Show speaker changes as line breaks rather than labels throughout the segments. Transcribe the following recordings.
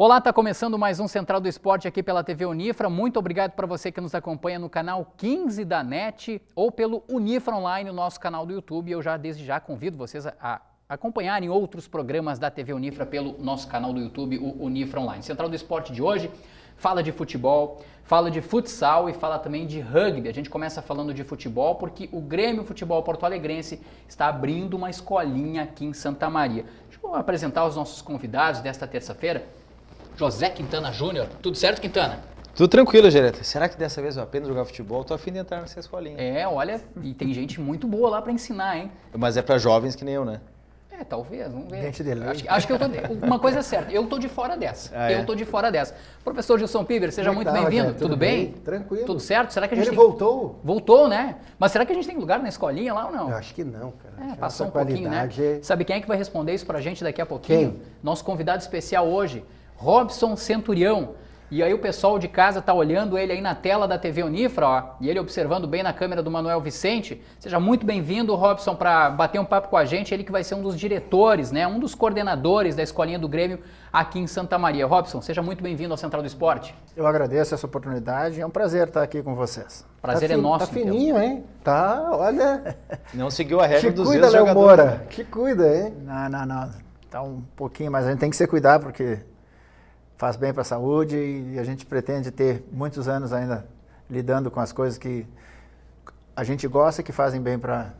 Olá, está começando mais um Central do Esporte aqui pela TV Unifra. Muito obrigado para você que nos acompanha no canal 15 da NET ou pelo Unifra Online, o nosso canal do YouTube. Eu desde já convido vocês a acompanharem outros programas da TV Unifra pelo nosso canal do YouTube, o Unifra Online. Central do Esporte de hoje fala de futebol, fala de futsal e fala também de rugby. A gente começa falando de futebol porque o Grêmio Futebol Porto Alegrense está abrindo uma escolinha aqui em Santa Maria. Deixa eu apresentar os nossos convidados desta terça-feira. José Quintana Júnior. Tudo certo, Quintana?
Tudo tranquilo, Gereta. Será que dessa vez eu apenas jogar futebol? Tô a fim de entrar nessa escolinha.
Olha, e tem gente muito boa lá para ensinar, hein?
Mas é para jovens que nem eu, né?
Talvez, vamos ver.
Gente de lei.
Acho que eu tô... Uma coisa é certa, eu tô de fora dessa. Eu tô de fora dessa. Professor Gilson Piber, seja muito bem-vindo. Tudo bem?
Tranquilo.
Tudo certo? Será que a gente
voltou?
Voltou, né? Mas será que a gente tem lugar na escolinha lá ou não?
Eu acho que não, cara.
Passou um pouquinho, né? Sabe quem é que vai responder isso pra gente daqui a pouquinho?
Quem?
Nosso convidado especial hoje, Robson Centurião. E aí o pessoal de casa tá olhando ele aí na tela da TV Unifra, ó, e ele observando bem na câmera do Manuel Vicente. Seja muito bem-vindo, Robson, para bater um papo com a gente. Ele que vai ser um dos diretores, né, um dos coordenadores da Escolinha do Grêmio aqui em Santa Maria. Robson, seja muito bem-vindo ao Central do Esporte.
Eu agradeço essa oportunidade, é um prazer estar aqui com vocês.
Prazer é nosso.
Tá fininho, então. Hein? Tá, olha...
Não seguiu a regra dos
jogadores. Léo Moura.
Né?
Que cuida, hein? Não. Tá um pouquinho, mas a gente tem que se cuidar porque... faz bem para a saúde e a gente pretende ter muitos anos ainda lidando com as coisas que a gente gosta e que fazem bem para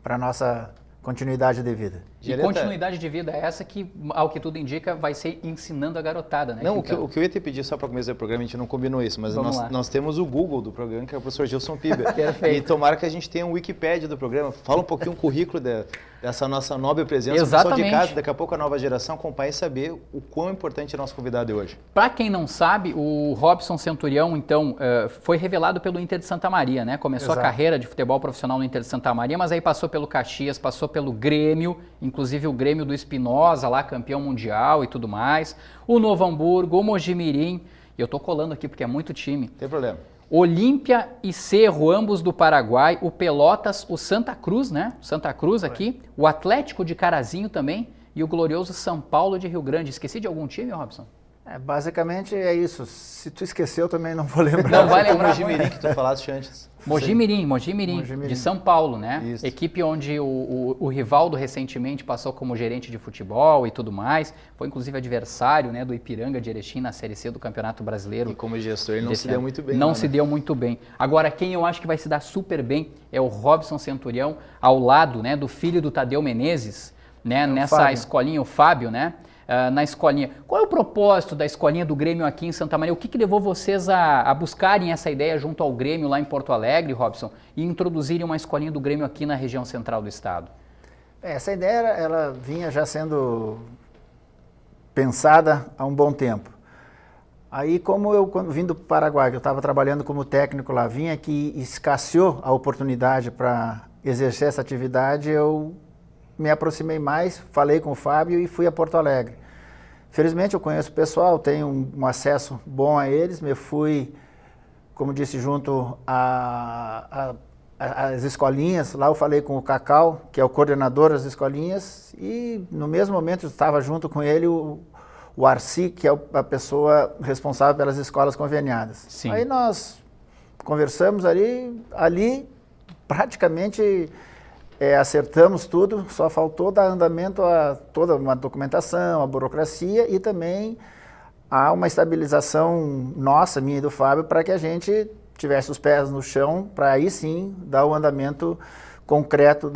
a nossa continuidade de vida.
E continuidade de vida é essa que, ao que tudo indica, vai ser ensinando a garotada, né?
Não, o que eu ia te pedir só para começar o programa, a gente não combinou isso, mas nós temos o Google do programa, que é o professor Gilson Piber.
Perfeito.
E tomara que a gente tenha um Wikipédia do programa. Fala um pouquinho o currículo dessa nossa nobre presença.
Exatamente.
O pessoal de casa, daqui a pouco a nova geração acompanha e saber o quão importante é nosso convidado de hoje.
Para quem não sabe, o Robson Centurião, então, foi revelado pelo Inter de Santa Maria, né? Começou a carreira de futebol profissional no Inter de Santa Maria, mas aí passou pelo Caxias, passou pelo Grêmio, inclusive o Grêmio do Espinosa, lá campeão mundial e tudo mais, o Novo Hamburgo, o Mogi Mirim, e eu tô colando aqui porque é muito time.
Tem problema.
Olímpia e Cerro, ambos do Paraguai, o Pelotas, o Santa Cruz, né? Santa Cruz aqui, o Atlético de Carazinho também e o glorioso São Paulo de Rio Grande. Esqueci de algum time, Robson?
Basicamente é isso. Se tu esqueceu, também não vou lembrar.
Não vai lembrar.
Mogi Mirim que tu falaste antes.
Mogi Mirim, de São Paulo, né?
Isso.
Equipe onde o Rivaldo recentemente passou como gerente de futebol e tudo mais. Foi inclusive adversário, né, do Ipiranga de Erechim na Série C do Campeonato Brasileiro.
E como gestor ele não se deu muito bem.
Não se deu muito bem. Agora, quem eu acho que vai se dar super bem é o Robson Centurião, ao lado, né, do filho do Tadeu Menezes, né, nessa
Fábio.
escolinha, o Fábio, né? Na escolinha. Qual é o propósito da escolinha do Grêmio aqui em Santa Maria? O que levou vocês a buscarem essa ideia junto ao Grêmio lá em Porto Alegre, Robson, e introduzirem uma escolinha do Grêmio aqui na região central do estado?
Essa ideia ela vinha já sendo pensada há um bom tempo. Aí, como eu, quando vim do Paraguai, que eu estava trabalhando como técnico lá, vim aqui e escasseou a oportunidade para exercer essa atividade, eu me aproximei mais, falei com o Fábio e fui a Porto Alegre. Felizmente eu conheço o pessoal, tenho um acesso bom a eles, me fui, como disse, junto às escolinhas. Lá eu falei com o Cacau, que é o coordenador das escolinhas, e no mesmo momento eu estava junto com ele o Arci, que é a pessoa responsável pelas escolas conveniadas.
Sim.
Aí nós conversamos ali praticamente... acertamos tudo, só faltou dar andamento a toda uma documentação, a burocracia e também a uma estabilização nossa, minha e do Fábio, para que a gente tivesse os pés no chão, para aí sim dar o andamento concreto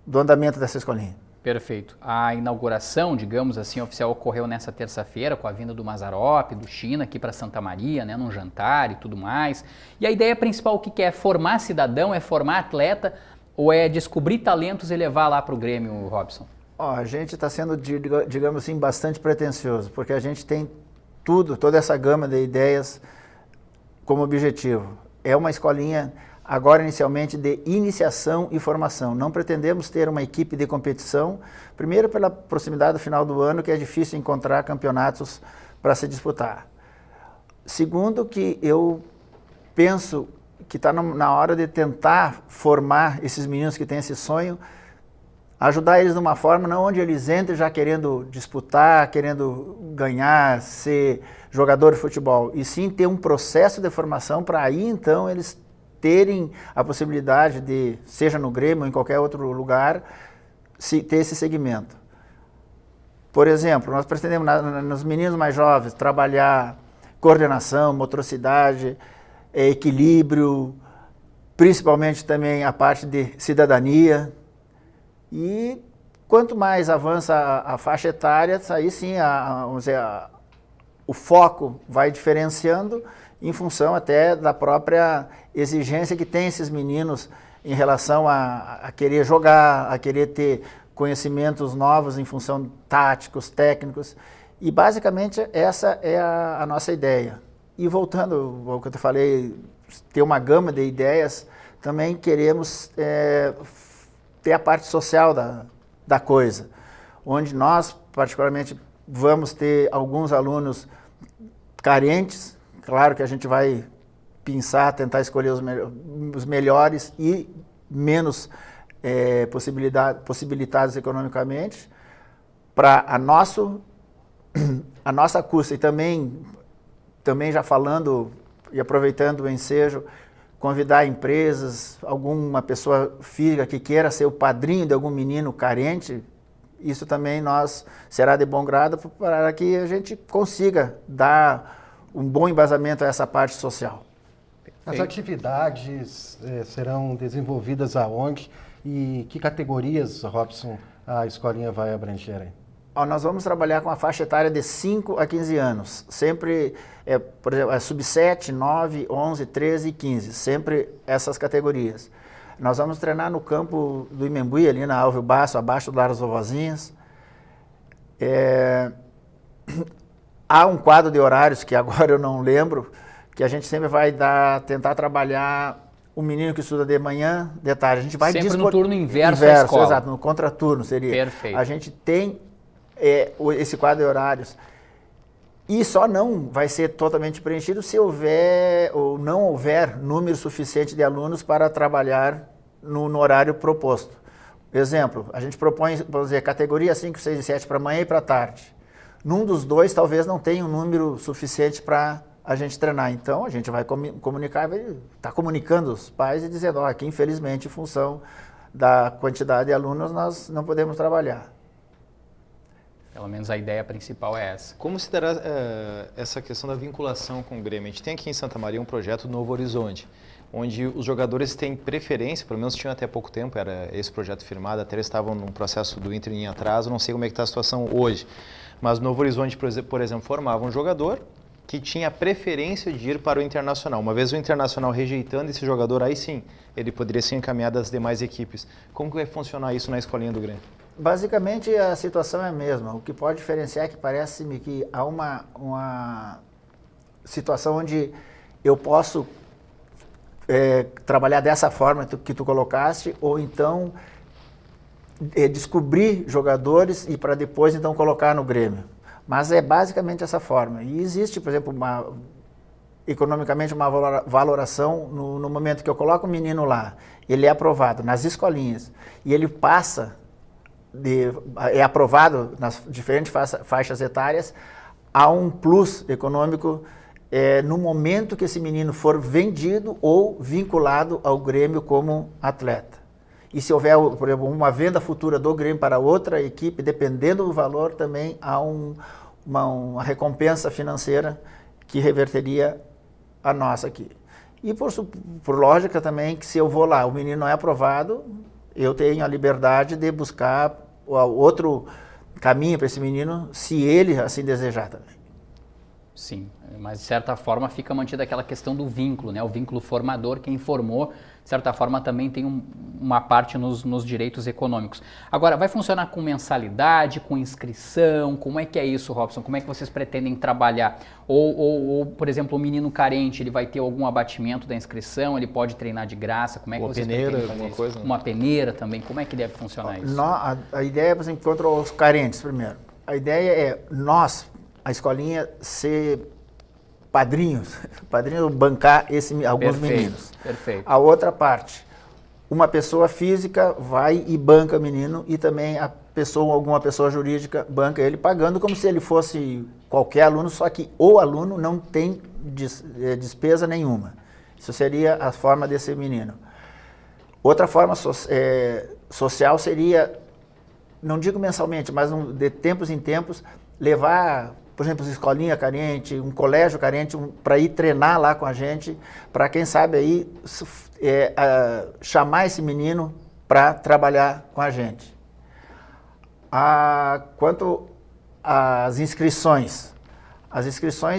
do andamento dessa escolinha.
Perfeito. A inauguração, digamos assim, oficial ocorreu nessa terça-feira com a vinda do Mazzaropi, do China, aqui para Santa Maria, né, num jantar e tudo mais. E a ideia principal, o que é? Formar cidadão, é formar atleta ou é descobrir talentos e levar lá para o Grêmio, Robson?
A gente está sendo, digamos assim, bastante pretensioso, porque a gente tem toda essa gama de ideias como objetivo. É uma escolinha... agora inicialmente de iniciação e formação. Não pretendemos ter uma equipe de competição, primeiro pela proximidade do final do ano, que é difícil encontrar campeonatos para se disputar. Segundo, que eu penso que está na hora de tentar formar esses meninos que têm esse sonho ajudar eles de uma forma não onde eles entrem já querendo disputar, querendo ganhar, ser jogador de futebol, e sim ter um processo de formação para aí então eles terem a possibilidade de, seja no Grêmio ou em qualquer outro lugar, ter esse segmento. Por exemplo, nós pretendemos nos meninos mais jovens trabalhar coordenação, motricidade, equilíbrio, principalmente também a parte de cidadania. E quanto mais avança a faixa etária, aí sim vamos dizer, o foco vai diferenciando em função até da própria exigência que tem esses meninos em relação a querer jogar, a querer ter conhecimentos novos em função táticos, técnicos. E basicamente essa é a nossa ideia. E voltando ao que eu te falei, ter uma gama de ideias, também queremos ter a parte social da coisa, onde nós particularmente vamos ter alguns alunos carentes, claro que a gente vai pensar, tentar escolher os melhores e menos possibilitados economicamente, para a nossa custa. E também já falando e aproveitando o ensejo, convidar empresas, alguma pessoa física que queira ser o padrinho de algum menino carente, isso também será de bom grado para que a gente consiga dar um bom embasamento a essa parte social.
As atividades serão desenvolvidas aonde e que categorias, Robson, a escolinha vai abranger aí?
Nós vamos trabalhar com a faixa etária de 5 a 15 anos, sempre, por exemplo, sub-7, 9, 11, 13 e 15, sempre essas categorias. Nós vamos treinar no campo do Imembuí, ali na Álvaro Basso, abaixo do Lar das Vovozinhas. Há um quadro de horários, que agora eu não lembro, que a gente sempre vai tentar trabalhar o menino que estuda de manhã, de tarde. A gente vai
sempre no turno inverso da escola.
Exato, no contraturno seria.
Perfeito.
A gente tem esse quadro de horários. E só não vai ser totalmente preenchido se houver ou não houver número suficiente de alunos para trabalhar no horário proposto. Exemplo, a gente propõe, vamos dizer, categoria 5, 6 e 7 para manhã e para tarde. Num dos dois, talvez não tenha um número suficiente para a gente treinar. Então, a gente vai comunicar, vai estar comunicando os pais e dizendo, que infelizmente, em função da quantidade de alunos, nós não podemos trabalhar.
Pelo menos a ideia principal é essa.
Como se dará essa questão da vinculação com o Grêmio? A gente tem aqui em Santa Maria um projeto Novo Horizonte, onde os jogadores têm preferência, pelo menos tinham até pouco tempo, era esse projeto firmado, até eles estavam num processo do Inter em atraso, não sei como é que está a situação hoje. Mas Novo Horizonte, por exemplo, formava um jogador que tinha preferência de ir para o Internacional. Uma vez o Internacional rejeitando esse jogador, aí sim, ele poderia ser encaminhado às demais equipes. Como que vai funcionar isso na escolinha do Grêmio?
Basicamente, a situação é a mesma. O que pode diferenciar é que parece-me que há uma situação onde eu posso trabalhar dessa forma que tu colocaste, ou então descobrir jogadores e para depois então colocar no Grêmio. Mas é basicamente essa forma. E existe, por exemplo, economicamente uma valoração no momento que eu coloco o menino lá, ele é aprovado nas escolinhas e ele é aprovado nas diferentes faixas etárias, há um plus econômico no momento que esse menino for vendido ou vinculado ao Grêmio como atleta. E se houver, por exemplo, uma venda futura do Grêmio para outra equipe, dependendo do valor, também há uma recompensa financeira que reverteria a nossa aqui. E por lógica também, que se eu vou lá, o menino não é aprovado, eu tenho a liberdade de buscar outro caminho para esse menino, se ele assim desejar também.
Sim, mas de certa forma fica mantida aquela questão do vínculo, né? O vínculo formador, quem formou, de certa forma também tem uma parte nos direitos econômicos. Agora, vai funcionar com mensalidade, com inscrição? Como é que é isso, Robson? Como é que vocês pretendem trabalhar? Ou por exemplo, o menino carente, ele vai ter algum abatimento da inscrição? Ele pode treinar de graça? Como é que vocês pretendem fazer isso?
Coisa, né?
Uma peneira também? Como é que deve funcionar isso?
A ideia é, por exemplo, contra os carentes, primeiro. A ideia é a escolinha, ser padrinho bancar alguns meninos.
Perfeito.
A outra parte, uma pessoa física vai e banca o menino e também alguma pessoa jurídica banca ele, pagando como se ele fosse qualquer aluno, só que o aluno não tem despesa nenhuma. Isso seria a forma desse menino. Outra forma social seria, não digo mensalmente, mas de tempos em tempos, levar, por exemplo, uma escolinha carente, um colégio carente, para ir treinar lá com a gente, para quem sabe aí chamar esse menino para trabalhar com a gente. Quanto às inscrições,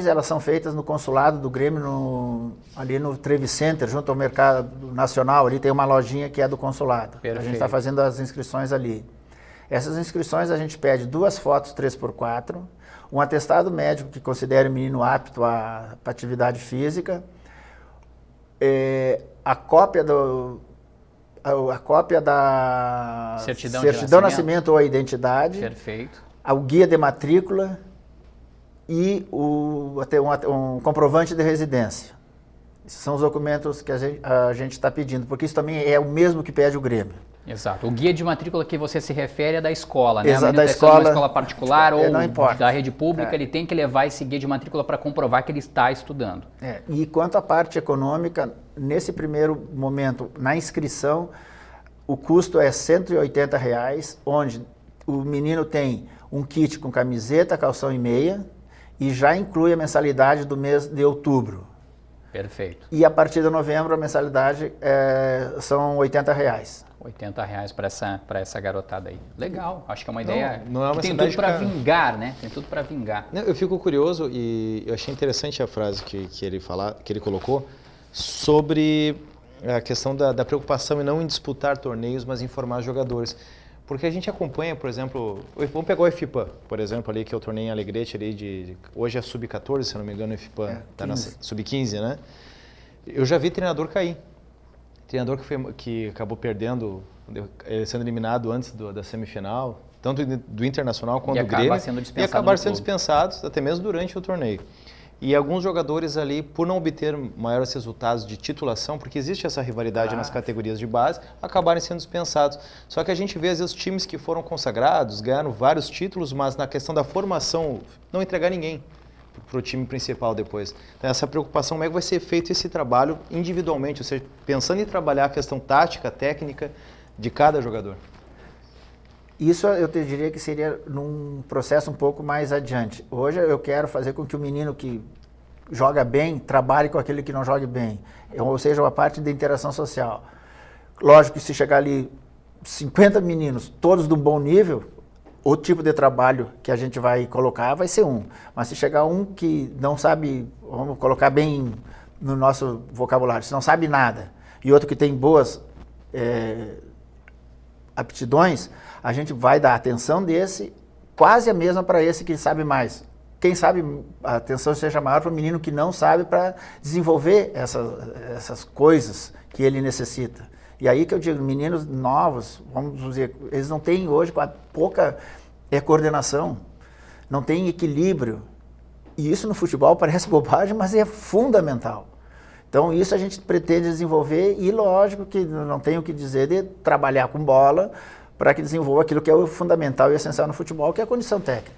elas são feitas no consulado do Grêmio, ali no Trevi Center, junto ao Mercado Nacional, ali tem uma lojinha que é do consulado.
Perfeito.
A gente está fazendo as inscrições ali. Essas inscrições a gente pede 2 fotos 3x4, um atestado médico que considere o menino apto à atividade física, a cópia da
certidão
de nascimento ou a identidade,
perfeito,
o guia de matrícula e um comprovante de residência. Esses são os documentos que a gente está pedindo, porque isso também é o mesmo que pede o Grêmio.
Exato. O guia de matrícula que você se refere é da escola, né?
Exato,
da
escola,
uma escola particular ou
não importa.
Da rede pública, ele tem que levar esse guia de matrícula para comprovar que ele está estudando.
E quanto à parte econômica, nesse primeiro momento, na inscrição, o custo é R$ 180, onde o menino tem um kit com camiseta, calção e meia, e já inclui a mensalidade do mês de outubro.
Perfeito.
E a partir de novembro a mensalidade são R$ 80.
R$ 80 para essa garotada aí. Legal, acho que é uma ideia
não é uma
que tem tudo para vingar, né? Tem tudo para vingar.
Eu fico curioso e eu achei interessante a frase que ele colocou sobre a questão da preocupação em não em disputar torneios, mas em formar jogadores. Porque a gente acompanha, por exemplo, vamos pegar o FIPAM, por exemplo, ali, que é o torneio em Alegrete, ali hoje é sub-14, se não me engano, o FIPAM, tá na sub-15, né? Eu já vi treinador cair. Treinador que acabou perdendo, sendo eliminado antes da semifinal, tanto do Internacional quanto do Grêmio, e acabaram sendo dispensados até mesmo durante o torneio. E alguns jogadores ali, por não obter maiores resultados de titulação, porque existe essa rivalidade nas categorias de base, acabarem sendo dispensados. Só que a gente vê, às vezes, times que foram consagrados, ganharam vários títulos, mas na questão da formação, não entregar ninguém para o time principal depois. Então, essa preocupação, como é que vai ser feito esse trabalho individualmente, ou seja, pensando em trabalhar a questão tática, técnica de cada jogador.
Isso eu te diria que seria num processo um pouco mais adiante. Hoje eu quero fazer com que o menino que joga bem trabalhe com aquele que não joga bem, ou seja, a parte da interação social. Lógico que se chegar ali 50 meninos, todos de um bom nível, o tipo de trabalho que a gente vai colocar vai ser um. Mas se chegar um que não sabe, vamos colocar bem no nosso vocabulário, se não sabe nada, e outro que tem boas aptidões, a gente vai dar atenção desse, quase a mesma para esse que sabe mais. Quem sabe a atenção seja maior para o menino que não sabe, para desenvolver essas coisas que ele necessita. E aí que eu digo, meninos novos, vamos dizer, eles não têm hoje pouca coordenação, não têm equilíbrio. E isso no futebol parece bobagem, mas é fundamental. Então isso a gente pretende desenvolver e lógico que não tenho o que dizer de trabalhar com bola para que desenvolva aquilo que é o fundamental e essencial no futebol, que é a condição técnica.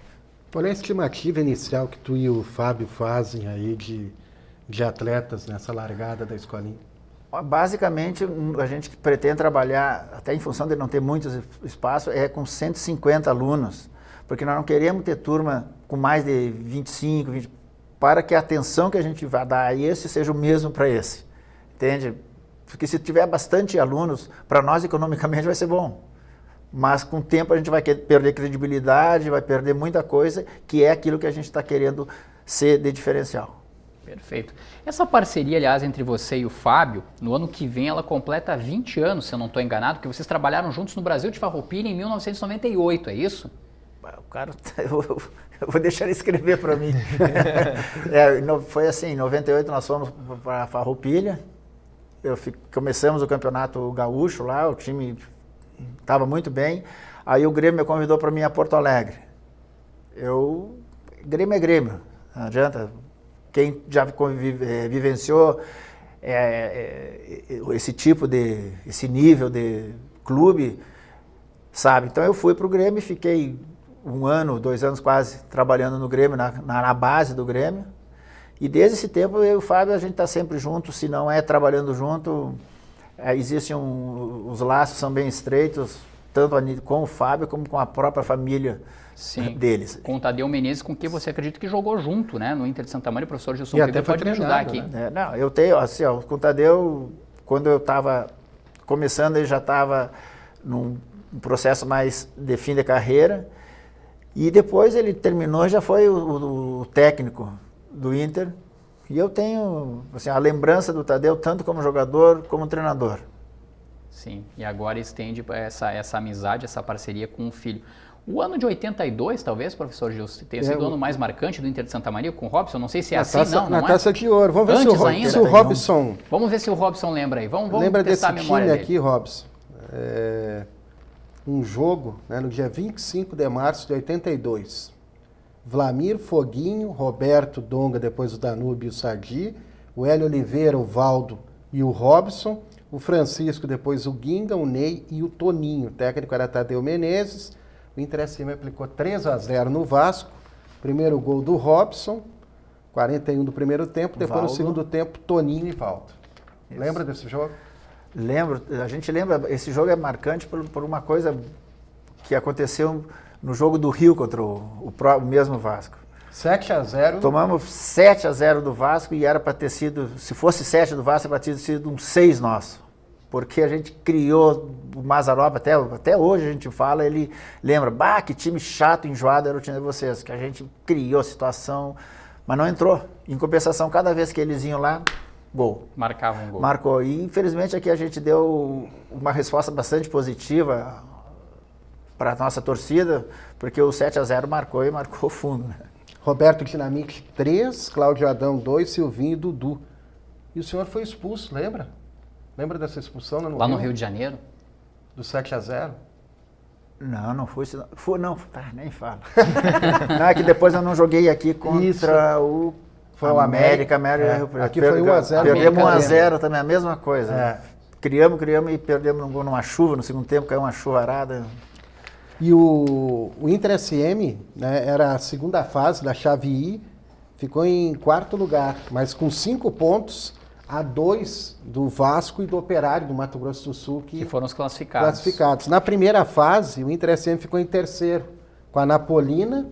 Qual é a estimativa inicial que tu e o Fábio fazem aí de atletas nessa largada da escolinha?
Basicamente, a gente pretende trabalhar, até em função de não ter muito espaço, com 150 alunos, porque nós não queremos ter turma com mais de 25, 20, para que a atenção que a gente vai dar a esse seja o mesmo para esse, entende? Porque se tiver bastante alunos, para nós economicamente vai ser bom, mas com o tempo a gente vai perder credibilidade, vai perder muita coisa, que é aquilo que a gente está querendo ser de diferencial.
Perfeito. Essa parceria, aliás, entre você e o Fábio, no ano que vem ela completa 20 anos, se eu não estou enganado, porque vocês trabalharam juntos no Brasil de Farroupilha em 1998, é isso?
O cara, eu vou deixar ele escrever para mim. Foi assim, em 98 nós fomos para Farroupilha, começamos o campeonato gaúcho lá, o time estava muito bem, aí o Grêmio me convidou para mim a Porto Alegre. Grêmio é Grêmio, não adianta. Quem já vivenciou esse nível de clube, sabe? Então eu fui para o Grêmio e fiquei 1 ano, 2 anos quase trabalhando no Grêmio, na base do Grêmio. E desde esse tempo eu e o Fábio, a gente está sempre junto, se não é trabalhando junto, existem os laços são bem estreitos, tanto com o Fábio como com a própria família deles.
Com o Tadeu Menezes, com quem você acredita que jogou junto, né, no Inter de Santa Maria, o professor Gilson
E
Ribeiro
até foi
pode me ajudar aqui.
treinado,
Não, eu tenho, assim, ó, com o Tadeu, quando eu estava começando, ele já estava num processo mais de fim de carreira, e depois ele terminou, já foi o técnico do Inter, e eu tenho, assim, a lembrança do Tadeu tanto como jogador como treinador.
Sim, e agora estende essa amizade, essa parceria com o filho. O ano de 82, talvez, professor Gilson, tenha sido o ano mais marcante do Inter de Santa Maria com o Robson? Não sei se é assim, não
Na
é?
Taça de Ouro. Vamos ver
Antes
se o Robson...
Vamos ver se o Robson lembra aí. Vamos
Lembra
testar
desse
a memória
time
dele.
aqui, Robson? Um jogo, né, no dia 25 de março de 82. Vlamir, Foguinho, Roberto, Donga, depois o Danúbio e o Sadi, o Hélio Oliveira, o Valdo e o Robson, o Francisco, depois o Guinga, o Ney e o Toninho. O técnico era Tadeu Menezes. O Inter SM aplicou 3-0 no Vasco. Primeiro gol do Robson, 41 do primeiro tempo. Depois no segundo tempo, Toninho e Valdo.
Isso.
Lembra desse jogo?
Lembro, a gente lembra, esse jogo é marcante por uma coisa que aconteceu no jogo do Rio contra o mesmo Vasco.
7-0.
Tomamos 7-0 do Vasco e era para ter sido, se fosse 7 do Vasco, era para ter sido um 6 nosso. Porque a gente criou o Mazzaropi, até hoje a gente fala, ele lembra, que time chato, enjoado era o time de vocês, que a gente criou a situação, mas não entrou. Em compensação, cada vez que eles iam lá, gol.
Marcava um gol.
Marcou. E infelizmente aqui a gente deu uma resposta bastante positiva para a nossa torcida, porque o 7-0 marcou e marcou fundo, né?
Roberto Dinamite 3, Cláudio Adão 2, Silvinho e Dudu. E o senhor foi expulso, lembra? Lembra dessa expulsão
lá no Rio de Janeiro?
Do 7-0?
Não fui. Não, nem falo. Não, é que depois eu não joguei aqui contra o América.
Aqui foi 1-0.
Perdemos 1-0 também, a mesma coisa. Criamos e perdemos um gol numa chuva, no segundo tempo caiu uma chuvarada.
E o Inter SM, né, era a segunda fase da chave I, ficou em 4º lugar, mas com 5 pontos a 2 do Vasco e do Operário do Mato Grosso do Sul, que
foram os classificados.
Na primeira fase, o Inter SM ficou em 3º, com a Napolina,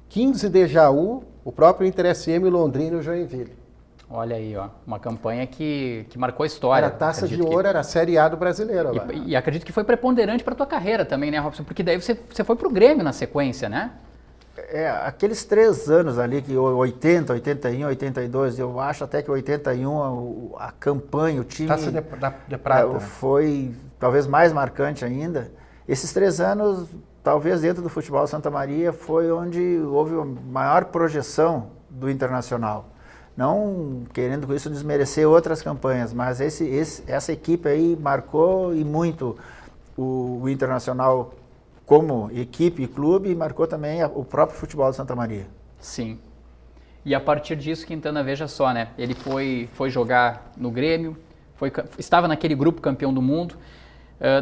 15 de Jaú, o próprio Inter SM, o Londrina e o Joinville.
Olha aí, ó, uma campanha que marcou a história.
Era a Taça de Ouro, era a Série A do Brasileiro agora.
E acredito que foi preponderante para a tua carreira também, né, Robson? Porque daí você foi pro Grêmio na sequência, né?
Aqueles 3 anos ali, que 80, 81, 82, eu acho até que 81, a campanha, o time...
Taça de prata.
Foi talvez mais marcante ainda. Esses 3 anos, talvez dentro do futebol Santa Maria, foi onde houve a maior projeção do Internacional. Não querendo com isso desmerecer outras campanhas, mas essa equipe aí marcou e muito o Internacional como equipe e clube, e marcou também o próprio futebol de Santa Maria.
Sim. E a partir disso, Quintana, veja só, né? Ele foi jogar no Grêmio, estava naquele grupo campeão do mundo.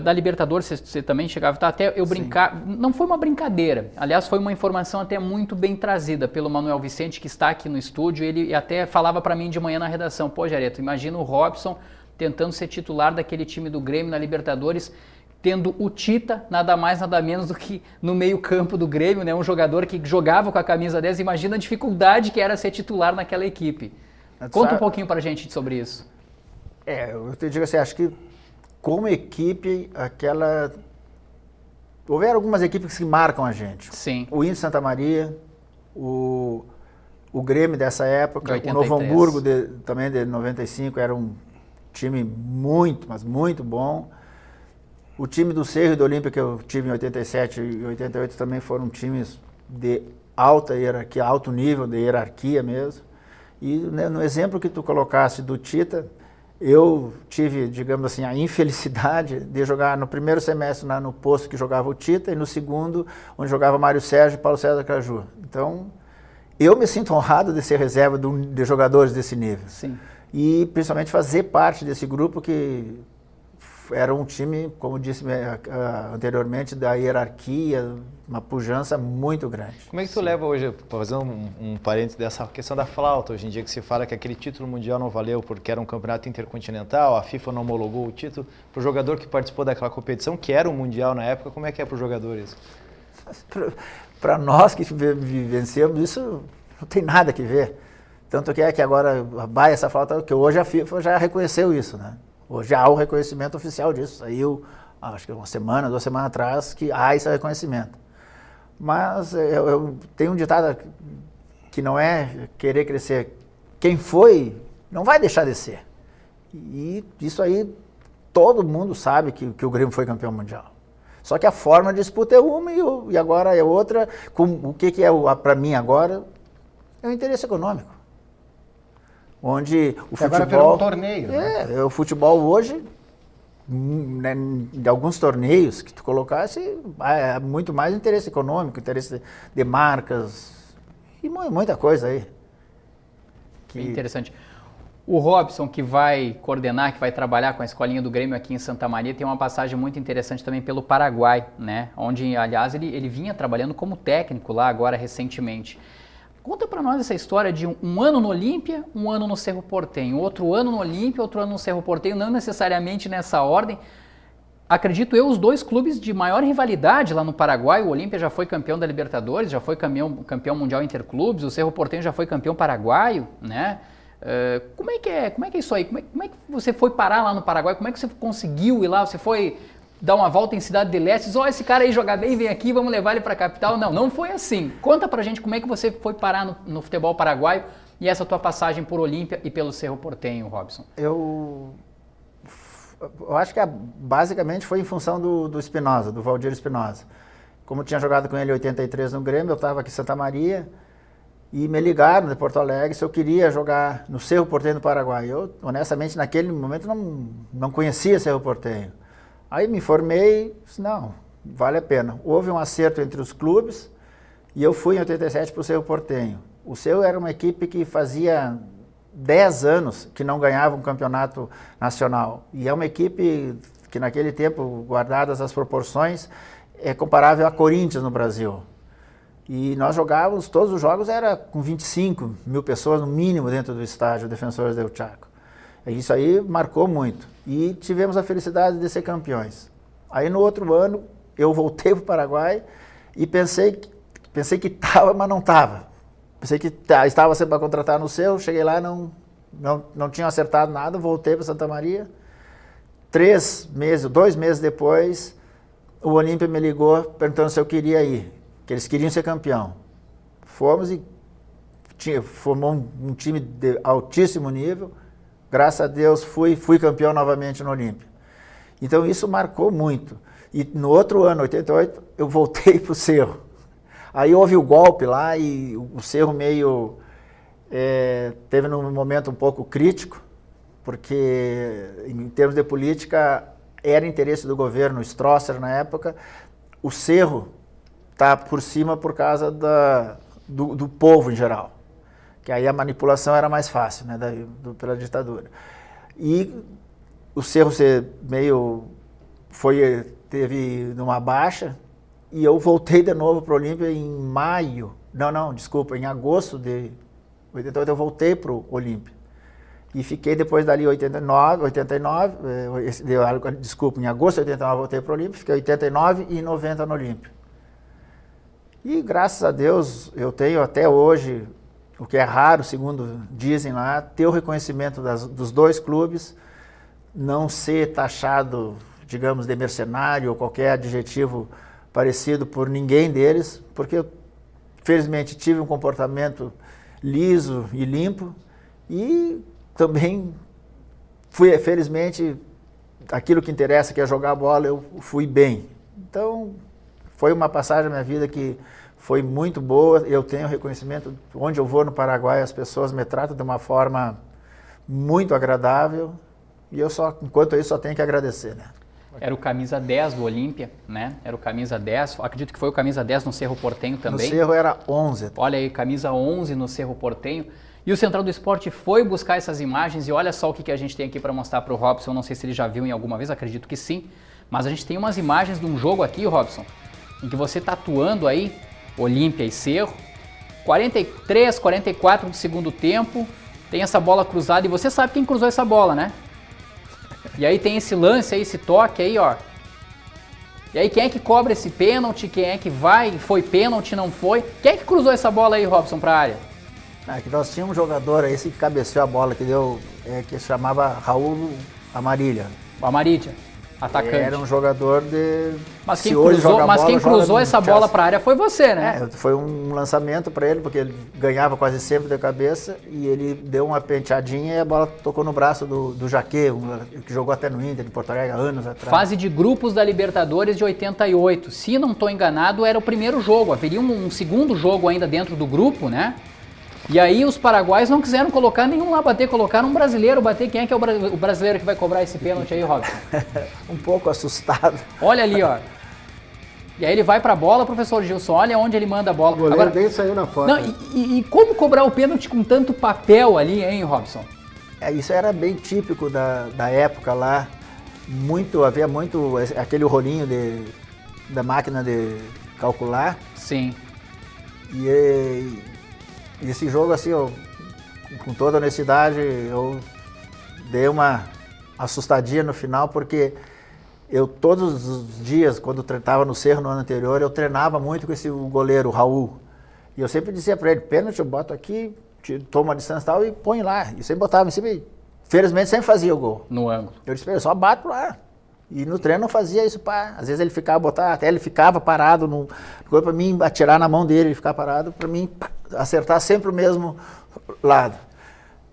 Da Libertadores, você também chegava, até eu brincar, não foi uma brincadeira, aliás foi uma informação até muito bem trazida pelo Manuel Vicente, que está aqui no estúdio. Ele até falava para mim de manhã na redação, pô, Jareto, imagina o Robson tentando ser titular daquele time do Grêmio na Libertadores, tendo o Tita, nada mais, nada menos do que no meio campo do Grêmio, né? Um jogador que jogava com a camisa 10, imagina a dificuldade que era ser titular naquela equipe. Conta um pouquinho pra gente sobre isso.
Eu te digo assim, acho que como equipe, houveram algumas equipes que marcam a gente.
Sim.
O Inter Santa Maria, o Grêmio dessa época,
de
o Novo Hamburgo também de 95, era um time muito, mas muito bom. O time do Cerro e do Olímpia, que eu tive em 87 e 88, também foram times de alta hierarquia, alto nível de hierarquia mesmo. E no exemplo que tu colocaste do Tita, eu tive, digamos assim, a infelicidade de jogar no primeiro semestre no posto que jogava o Tita e no segundo, onde jogava Mário Sérgio e Paulo César Caju. Então, eu me sinto honrado de ser reserva de jogadores desse nível.
Sim.
e principalmente fazer parte desse grupo que era um time, como disse anteriormente, da hierarquia, uma pujança muito grande.
Como é que tu leva hoje, para fazer um parênteses dessa questão da flauta, hoje em dia que se fala que aquele título mundial não valeu porque era um campeonato intercontinental, a FIFA não homologou o título, para o jogador que participou daquela competição, que era um mundial na época, como é que é para o jogador isso?
Para nós que vivenciamos isso, não tem nada que ver. Tanto que é que agora vai essa flauta, que hoje a FIFA já reconheceu isso, né? Hoje há o reconhecimento oficial disso. Saiu, acho que uma semana, 2 semanas atrás, que há esse reconhecimento. Mas eu tenho um ditado que não é querer crescer. Quem foi, não vai deixar de ser. E isso aí, todo mundo sabe que o Grêmio foi campeão mundial. Só que a forma de disputa é uma e agora é outra. O que é para mim agora? É o interesse econômico. Onde o
agora
futebol...
virou um torneio.
O futebol hoje, né, de alguns torneios que tu colocasse, é muito mais interesse econômico, interesse de marcas e muita coisa aí.
Bem interessante. O Robson, que vai coordenar, que vai trabalhar com a escolinha do Grêmio aqui em Santa Maria, tem uma passagem muito interessante também pelo Paraguai, né? Onde, aliás, ele vinha trabalhando como técnico lá agora recentemente. Conta para nós essa história de um ano no Olímpia, um ano no Cerro Porteño, outro ano no Olímpia, outro ano no Cerro Porteño, não necessariamente nessa ordem. Acredito eu, os 2 clubes de maior rivalidade lá no Paraguai. O Olímpia já foi campeão da Libertadores, já foi campeão mundial interclubes, o Cerro Porteño já foi campeão paraguaio, né? Como é que é isso aí? Como é que você foi parar lá no Paraguai? Como é que você conseguiu ir lá? Você foi dar uma volta em Cidade de Leste, esse cara aí joga bem, vem aqui, vamos levar ele para a capital. Não foi assim. Conta pra gente como é que você foi parar no futebol paraguaio e essa tua passagem por Olímpia e pelo Cerro Porteño, Robson.
Eu acho que basicamente foi em função do Espinosa, do Valdir Espinosa. Como eu tinha jogado com ele em 83 no Grêmio, eu estava aqui em Santa Maria e me ligaram de Porto Alegre se eu queria jogar no Cerro Porteño do Paraguai. Eu, honestamente, naquele momento não conhecia Cerro Porteño. Aí me informei, disse, não, vale a pena. Houve um acerto entre os clubes e eu fui em 87 para o Cerro Porteño. O Cerro era uma equipe que fazia 10 anos que não ganhava um campeonato nacional. E é uma equipe que naquele tempo, guardadas as proporções, é comparável a Corinthians no Brasil. E nós jogávamos, todos os jogos era com 25 mil pessoas no mínimo dentro do estádio Defensores del Chaco. Isso aí marcou muito. E tivemos a felicidade de ser campeões. Aí no outro ano eu voltei para o Paraguai e pensei que estava, mas não estava. Pensei que estava sempre para contratar no Cerro, cheguei lá, não tinha acertado nada, voltei para Santa Maria. 2 meses depois, o Olímpia me ligou perguntando se eu queria ir, que eles queriam ser campeão. Fomos e formou um time de altíssimo nível. Graças a Deus fui campeão novamente no Olímpia. Então isso marcou muito. E no outro ano, 88, eu voltei para o Cerro. Aí houve o golpe lá e o Cerro meio teve num momento um pouco crítico, porque em termos de política era interesse do governo, o Strosser na época, o Cerro está por cima por causa do povo em geral. Que aí a manipulação era mais fácil, né, pela ditadura. E o Cerro teve numa baixa, e eu voltei de novo para o Olímpia em em agosto de 88 eu voltei para o Olímpia. E fiquei depois dali em agosto de 89 eu voltei para o Olímpia, fiquei 89 e 90 no Olímpia. E graças a Deus eu tenho até hoje, o que é raro, segundo dizem lá, ter o reconhecimento dos 2 clubes, não ser taxado, digamos, de mercenário ou qualquer adjetivo parecido por ninguém deles, porque eu, felizmente, tive um comportamento liso e limpo e também felizmente, aquilo que interessa, que é jogar bola, eu fui bem. Então, foi uma passagem na minha vida que foi muito boa, eu tenho reconhecimento, onde eu vou no Paraguai, as pessoas me tratam de uma forma muito agradável, e enquanto isso, só tenho que agradecer, né?
Era o camisa 10 do Olímpia, né? Era o camisa 10, acredito que foi o camisa 10 no Cerro Porteño também.
No Cerro era 11.
Olha aí, camisa 11 no Cerro Porteño. E o Central do Esporte foi buscar essas imagens e olha só o que a gente tem aqui para mostrar para o Robson. Não sei se ele já viu em alguma vez, acredito que sim. Mas a gente tem umas imagens de um jogo aqui, Robson, em que você está atuando aí, Olímpia e Cerro. 43, 44 do segundo tempo, tem essa bola cruzada e você sabe quem cruzou essa bola, né? E aí tem esse lance aí, esse toque aí, ó. E aí quem é que cobra esse pênalti, quem é que vai, foi pênalti, não foi? Quem é que cruzou essa bola aí, Robson, para a área?
Que nós tínhamos um jogador aí, esse que cabeceou a bola, que deu, que se chamava Raul Amarília.
O Amarília, atacante.
Era um jogador de...
Mas quem cruzou essa bola para a área foi você, né?
Foi um lançamento para ele, porque ele ganhava quase sempre de cabeça, e ele deu uma penteadinha e a bola tocou no braço do Jaquê, que jogou até no Inter, de Porto Alegre, há anos atrás.
Fase de grupos da Libertadores de 88. Se não estou enganado, era o primeiro jogo. Haveria um segundo jogo ainda dentro do grupo, né? E aí os paraguaios não quiseram colocar nenhum lá bater, colocaram um brasileiro bater. Quem é que é o brasileiro que vai cobrar esse pênalti aí, Robson?
Um pouco assustado.
Olha ali, ó. E aí ele vai pra bola, professor Gilson, olha onde ele manda a bola.
O goleiro bem saiu na foto.
Não, e como cobrar o pênalti com tanto papel ali, hein, Robson?
Isso era bem típico da época lá. Havia muito aquele rolinho da máquina de calcular.
Sim.
E esse jogo, assim, com toda honestidade, eu dei uma assustadinha no final, porque eu todos os dias, quando estava no Cerro no ano anterior, eu treinava muito com o goleiro, o Raul. E eu sempre dizia para ele, pênalti, eu boto aqui, tomo uma distância e tal e põe lá. E sempre botava em cima e, felizmente, sempre fazia o gol.
No ângulo.
Eu disse, eu só bato lá. E no treino não fazia isso, pá. Às vezes ele ficava, até ele ficava parado, para mim atirar na mão dele, ele ficar parado, para mim acertar sempre o mesmo lado.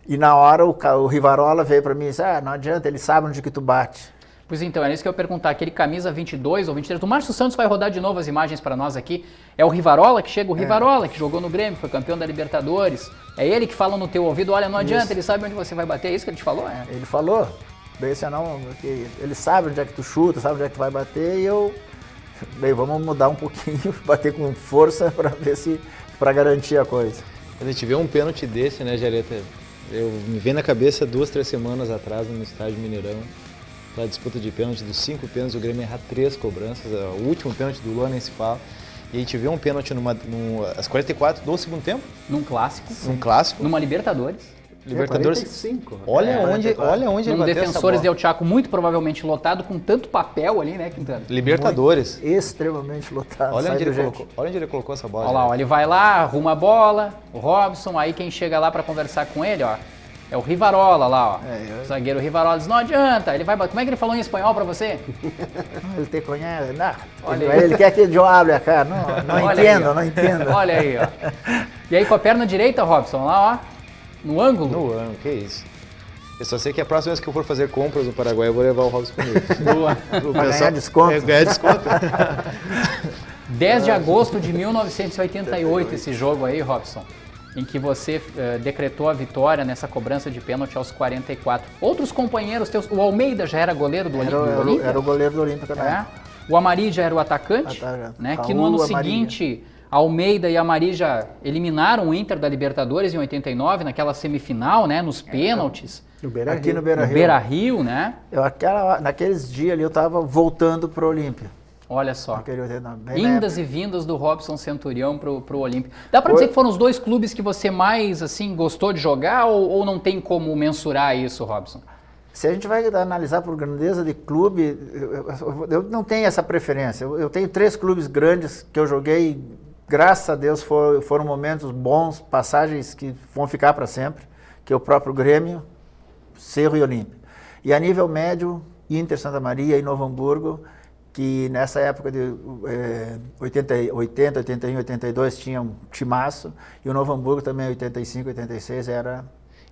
E na hora o Rivarola veio para mim e disse, não adianta, ele sabe onde que tu bate.
Pois então, era isso que eu ia perguntar, aquele camisa 22 ou 23, o Márcio Santos vai rodar de novo as imagens para nós aqui, é o Rivarola que chega, o Rivarola que jogou no Grêmio, foi campeão da Libertadores, é ele que fala no teu ouvido, olha, não adianta,
isso.
Ele sabe onde você vai bater, é isso que ele te falou?
Ele falou, bem assim, não, ele sabe onde é que tu chuta, sabe onde é que tu vai bater e eu, vamos mudar um pouquinho, bater com força para ver para garantir a coisa.
Quando a gente vê um pênalti desse, né, Jareta, me vem na cabeça 2, 3 semanas atrás no estádio Mineirão, a disputa de pênalti, dos 5 pênaltis, o Grêmio erra 3 cobranças, o último pênalti do Luan nem se fala, e a gente vê um pênalti às 44 do segundo tempo.
Num clássico.
Num clássico.
Numa Libertadores.
Libertadores.
45.
Olha onde ele bateu
Defensores del Chaco, muito provavelmente lotado, com tanto papel ali, né, Quintana?
Libertadores.
Muito, extremamente lotado.
Olha onde ele colocou essa bola.
Olha lá, ó, ele vai lá, arruma a bola, o Robson, aí quem chega lá para conversar com ele, ó, é o Rivarola lá, ó. O zagueiro Rivarola diz, não adianta, ele vai bater. Como é que ele falou em espanhol para você?
Ele te conhece, ele quer que eu hable a cara, não entendo, não entendo.
Olha aí, ó. E aí com a perna direita, Robson, lá, ó. No ângulo?
No ângulo, que isso. Eu só sei que a próxima vez que eu for fazer compras no Paraguai, eu vou levar o Robson comigo.
Pra ganhar desconto.
Ganhar desconto.
10 de agosto de 1988, esse jogo aí, Robson, em que você decretou a vitória nessa cobrança de pênalti aos 44. Outros companheiros teus, o Almeida já era goleiro do Olímpia?
Era o goleiro do Olímpia também.
O Amari já era o atacante, né? Que no ano seguinte... Almeida e Amarija eliminaram o Inter da Libertadores em 89, naquela semifinal, né, nos pênaltis.
Aqui no Beira-Rio.
No Beira-Rio, né?
Naqueles dias ali eu estava voltando para o Olímpia.
Olha só, indas e vindas do Robson Centurião pro Olímpia. Dá para dizer que foram os dois clubes que você mais assim gostou de jogar ou não tem como mensurar isso, Robson?
Se a gente vai analisar por grandeza de clube, eu não tenho essa preferência. Eu tenho 3 clubes grandes que eu joguei. Graças a Deus foram momentos bons, passagens que vão ficar para sempre, que é o próprio Grêmio, Cerro e Olímpia. E a nível médio, Inter, Santa Maria e Novo Hamburgo, que nessa época de 80, 81, 82 tinha um timaço, e o Novo Hamburgo também, 85, 86, era...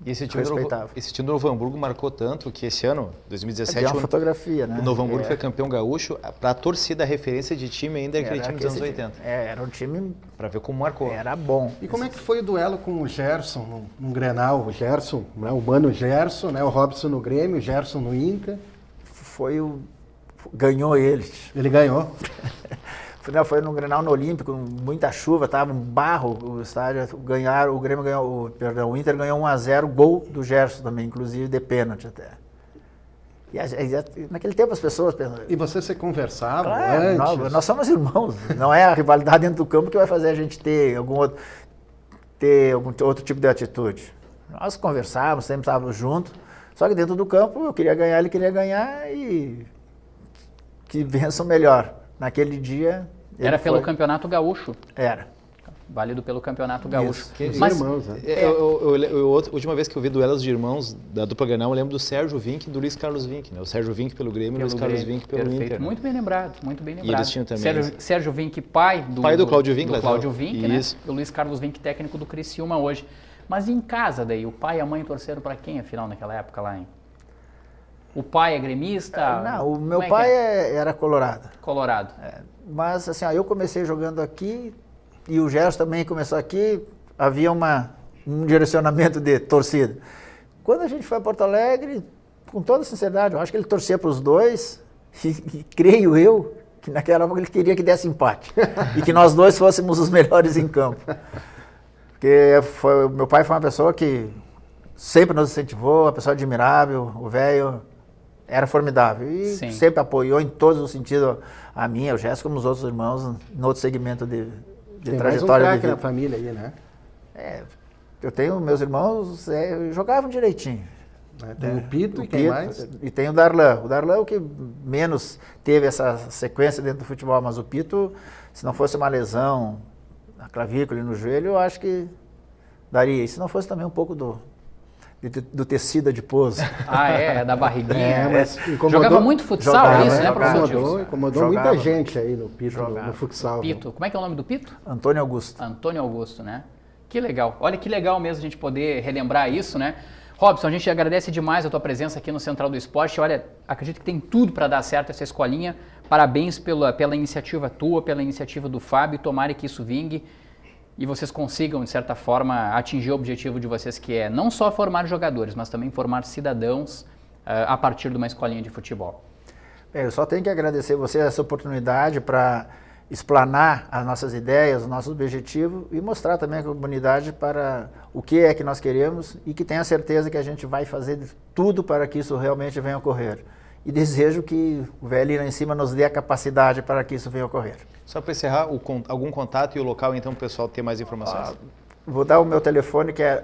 E esse time do Novo Hamburgo marcou tanto que esse ano, 2017,
uma fotografia, né?
O Novo Hamburgo foi campeão gaúcho. Para a torcida, a referência de time ainda é aquele time dos anos 80.
Era um time...
Para ver como marcou.
Era bom.
E como é que foi o duelo com o Gerson, num Grenal? O Gerson, né, o Mano Gerson, né, o Robson no Grêmio, o Gerson no Inter.
Ganhou ele.
Ele ganhou.
Foi num Grenal no Olímpico, muita chuva, tava um barro o estádio. O Grêmio ganhou, o Inter ganhou 1-0, gol do Gerson também, inclusive de pênalti até. E naquele tempo as pessoas pensam...
E você conversava
Claro,
antes?
nós somos irmãos. Não é a rivalidade dentro do campo que vai fazer a gente ter algum outro tipo de atitude. Nós conversávamos, sempre estávamos juntos. Só que dentro do campo eu queria ganhar, ele queria ganhar e que vença o melhor. Naquele dia...
Era pelo Campeonato Gaúcho.
Era.
Válido pelo Campeonato Gaúcho.
Mas, irmãos, né?
A última vez que eu vi duelos de irmãos da dupla Grenal, eu lembro do Sérgio Vinck e do Luiz Carlos Vinck, né? O Sérgio Vinck pelo Grêmio e o Luiz Carlos Vinck pelo
Perfeito.
Inter.
Muito bem lembrado, muito bem lembrado.
E eles tinham também...
Sérgio Vinck, pai do
Cláudio Vinck.
Do Cláudio Vinck, né?
Isso.
E o Luiz Carlos Vinck, técnico do Criciúma hoje. Mas em casa daí, o pai e a mãe torceram para quem, afinal, naquela época lá, hein? O pai é gremista?
Não, o meu pai era colorado.
Colorado.
Mas assim, eu comecei jogando aqui e o Gerson também começou aqui, havia um direcionamento de torcida. Quando a gente foi a Porto Alegre, com toda sinceridade, eu acho que ele torcia para os dois e creio eu que naquela época ele queria que desse empate e que nós dois fôssemos os melhores em campo. Porque meu pai foi uma pessoa que sempre nos incentivou, uma pessoa admirável, o velho era formidável e
Sim.
sempre apoiou em todos os sentidos a mim, o Gerson, como os outros irmãos, no outro segmento de
Tem
trajetória
mais um
de
craque
vida.
na família aí, né?
Eu tenho meus irmãos, jogavam direitinho.
Tem o Pito e quem mais?
E tem o Darlan. O Darlan é o que menos teve essa sequência dentro do futebol, mas o Pito, se não fosse uma lesão na clavícula e no joelho, eu acho que daria. E se não fosse também um pouco do tecido adiposo.
Da barriguinha.
Mas
Jogava muito futsal, isso, né, professor Gilson?
Incomodou muita gente aí no Pito, no futsal.
Pito. Como é que é o nome do Pito?
Antônio Augusto.
Antônio Augusto, né? Que legal. Olha que legal mesmo a gente poder relembrar isso, né? Robson, a gente agradece demais a tua presença aqui no Central do Esporte. Olha, acredito que tem tudo para dar certo essa escolinha. Parabéns pela iniciativa tua, pela iniciativa do Fábio. Tomara que isso vingue e vocês consigam, de certa forma, atingir o objetivo de vocês, que é não só formar jogadores, mas também formar cidadãos a partir de uma escolinha de futebol.
Eu só tenho que agradecer você essa oportunidade para explanar as nossas ideias, os nossos objetivos e mostrar também a comunidade para o que é que nós queremos e que tenha certeza que a gente vai fazer de tudo para que isso realmente venha a ocorrer. E desejo que o velho lá em cima nos dê a capacidade para que isso venha a ocorrer.
Só para encerrar, algum contato e o local, então, para o pessoal ter mais informações.
Vou dar o meu telefone, que é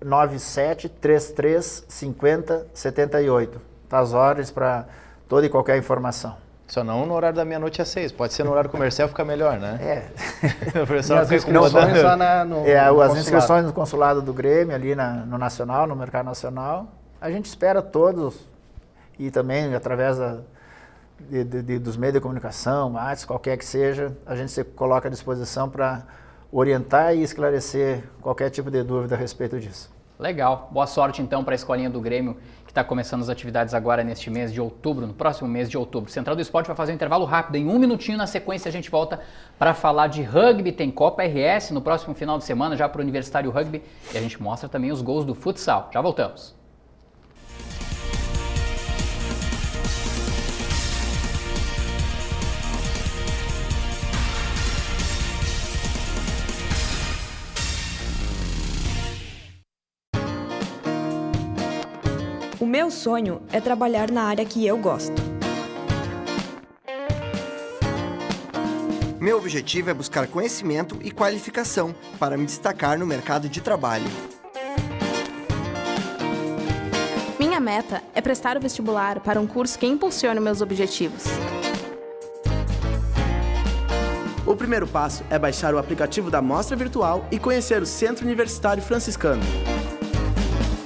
997-33-50-78. Tá às horas para toda e qualquer informação.
Só não no horário da meia-noite às 6. Pode ser no horário comercial, fica melhor, né? O pessoal
as inscrições só no
as inscrições no consulado do Grêmio, ali no Nacional, no Mercado Nacional. A gente espera todos e também através dos meios de comunicação, artes, qualquer que seja, a gente se coloca à disposição para orientar e esclarecer qualquer tipo de dúvida a respeito disso.
Legal. Boa sorte, então, para a escolinha do Grêmio, que está começando as atividades agora neste mês de outubro, no próximo mês de outubro. Central do Esporte vai fazer um intervalo rápido, em 1 minutinho, na sequência a gente volta para falar de rugby. Tem Copa RS no próximo final de semana, já para o Universitário Rugby, e a gente mostra também os gols do futsal. Já voltamos.
O meu sonho é trabalhar na área que eu gosto.
Meu objetivo é buscar conhecimento e qualificação para me destacar no mercado de trabalho.
Minha meta é prestar o vestibular para um curso que impulsione meus objetivos.
O primeiro passo é baixar o aplicativo da Mostra Virtual e conhecer o Centro Universitário Franciscano.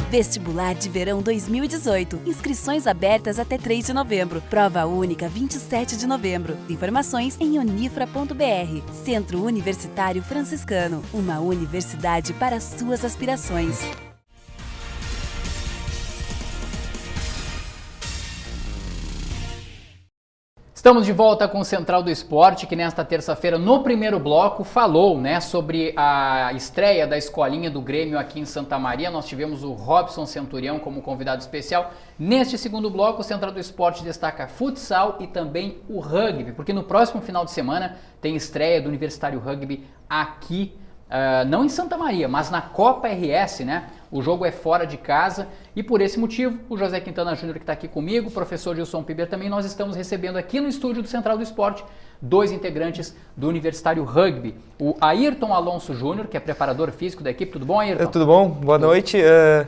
Vestibular de Verão 2018. Inscrições abertas até 3 de novembro. Prova única 27 de novembro. Informações em unifra.br. Centro Universitário Franciscano. Uma universidade para suas aspirações.
Estamos de volta com o Central do Esporte, que nesta terça-feira, no primeiro bloco, falou, né, sobre a estreia da escolinha do Grêmio aqui em Santa Maria. Nós tivemos o Robson Centurião como convidado especial. Neste segundo bloco, o Central do Esporte destaca futsal e também o rugby, porque no próximo final de semana tem estreia do Universitário Rugby aqui, não em Santa Maria, mas na Copa RS, né? O jogo é fora de casa e por esse motivo, o José Quintana Júnior que está aqui comigo, o professor Gilson Piber também, nós estamos recebendo aqui no estúdio do Central do Esporte 2 integrantes do Universitário Rugby. O Ayrton Alonso Júnior, que é preparador físico da equipe. Tudo bom, Ayrton?
Tudo bom, boa noite. É